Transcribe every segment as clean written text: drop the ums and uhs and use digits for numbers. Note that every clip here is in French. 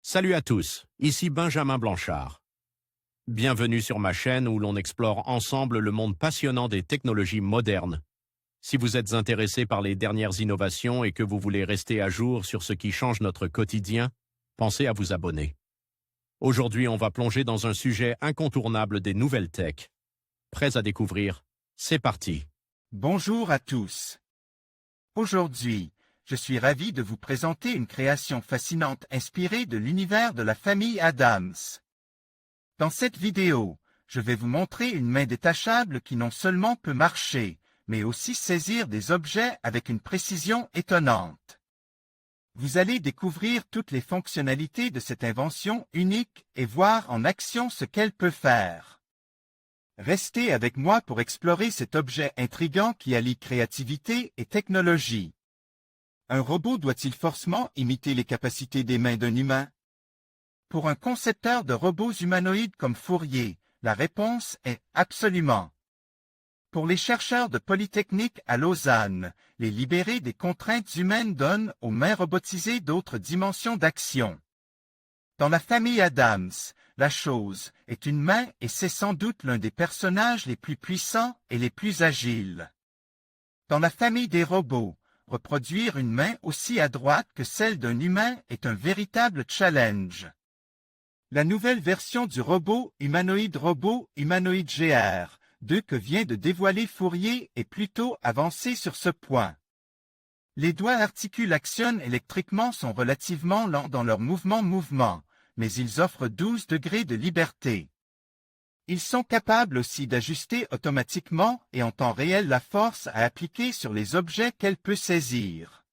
Salut à tous, ici Benjamin Blanchard. Bienvenue sur ma chaîne où l'on explore ensemble le monde passionnant des technologies modernes. Si vous êtes intéressé par les dernières innovations et que vous voulez rester à jour sur ce qui change notre quotidien, pensez à vous abonner. Aujourd'hui, on va plonger dans un sujet incontournable des nouvelles tech. Prêts à découvrir? C'est parti! Bonjour à tous. Aujourd'hui, je suis ravi de vous présenter une création fascinante inspirée de l'univers de la famille Adams. Dans cette vidéo, je vais vous montrer une main détachable qui non seulement peut marcher, mais aussi saisir des objets avec une précision étonnante. Vous allez découvrir toutes les fonctionnalités de cette invention unique et voir en action ce qu'elle peut faire. Restez avec moi pour explorer cet objet intrigant qui allie créativité et technologie. Un robot doit-il forcément imiter les capacités des mains d'un humain? Pour un concepteur de robots humanoïdes comme Fourier, la réponse est absolument. Pour les chercheurs de Polytechnique à Lausanne, les libérer des contraintes humaines donne aux mains robotisées d'autres dimensions d'action. Dans la famille Adams, la chose est une main et c'est sans doute l'un des personnages les plus puissants et les plus agiles. Dans la famille des robots, reproduire une main aussi adroite que celle d'un humain est un véritable challenge. La nouvelle version du robot humanoïde GR2 que vient de dévoiler Fourier est plutôt avancée sur ce point. Les doigts articule-actionnent électriquement sont relativement lents dans leur mouvement, mais ils offrent 12 degrés de liberté. Ils sont capables aussi d'ajuster automatiquement et en temps réel la force à appliquer sur les objets qu'elle peut saisir.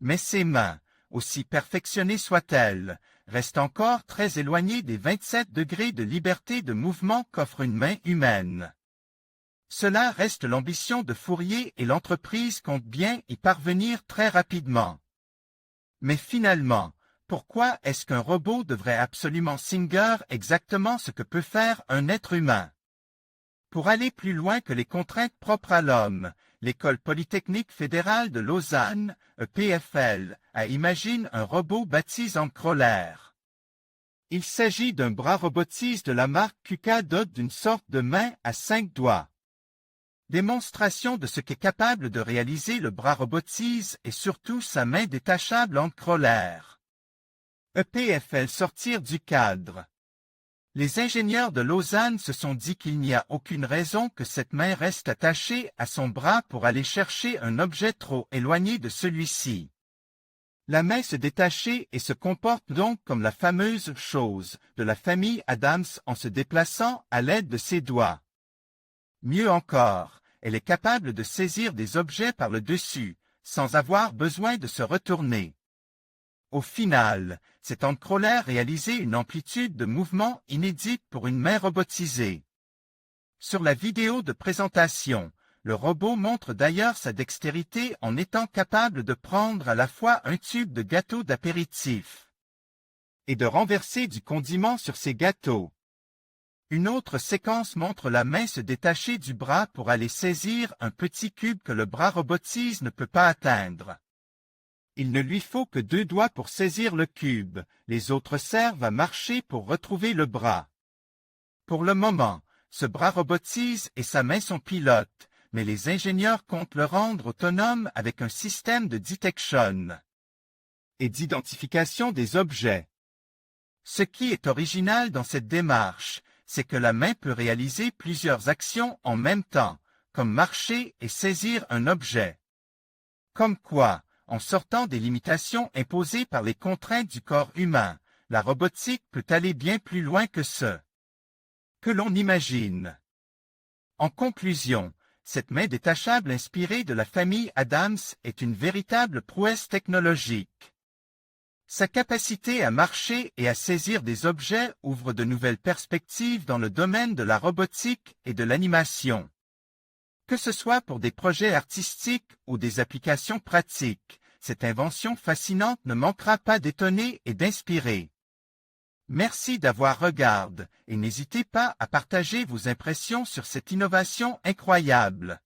Mais ces mains, aussi perfectionnées soient-elles, restent encore très éloignées des 27 degrés de liberté de mouvement qu'offre une main humaine. Cela reste l'ambition de Fourier et l'entreprise compte bien y parvenir très rapidement. Mais finalement, pourquoi est-ce qu'un robot devrait absolument singer exactement ce que peut faire un être humain? Pour aller plus loin que les contraintes propres à l'homme, l'École polytechnique fédérale de Lausanne, EPFL, imagine un robot baptisé Crawler. Il s'agit d'un bras robotise de la marque KUKA doté d'une sorte de main à 5 doigts. Démonstration de ce qu'est capable de réaliser le bras robotise et surtout sa main détachable Crawler. EPFL sortir du cadre. Les ingénieurs de Lausanne se sont dit qu'il n'y a aucune raison que cette main reste attachée à son bras pour aller chercher un objet trop éloigné de celui-ci. La main se détachait et se comporte donc comme la fameuse chose de la famille Adams en se déplaçant à l'aide de ses doigts. Mieux encore, elle est capable de saisir des objets par le dessus, sans avoir besoin de se retourner. Au final, cette Crawler réalisait une amplitude de mouvement inédite pour une main robotisée. Sur la vidéo de présentation, le robot montre d'ailleurs sa dextérité en étant capable de prendre à la fois un tube de gâteau d'apéritif et de renverser du condiment sur ces gâteaux. Une autre séquence montre la main se détacher du bras pour aller saisir un petit cube que le bras robotise ne peut pas atteindre. Il ne lui faut que 2 doigts pour saisir le cube, les autres servent à marcher pour retrouver le bras. Pour le moment, ce bras robotise et sa main sont pilotes, mais les ingénieurs comptent le rendre autonome avec un système de detection et d'identification des objets. Ce qui est original dans cette démarche, c'est que la main peut réaliser plusieurs actions en même temps, comme marcher et saisir un objet. Comme quoi, en sortant des limitations imposées par les contraintes du corps humain, la robotique peut aller bien plus loin que ce que l'on imagine. En conclusion, cette main détachable inspirée de la famille Adams est une véritable prouesse technologique. Sa capacité à marcher et à saisir des objets ouvre de nouvelles perspectives dans le domaine de la robotique et de l'animation. Que ce soit pour des projets artistiques ou des applications pratiques, cette invention fascinante ne manquera pas d'étonner et d'inspirer. Merci d'avoir regardé et n'hésitez pas à partager vos impressions sur cette innovation incroyable.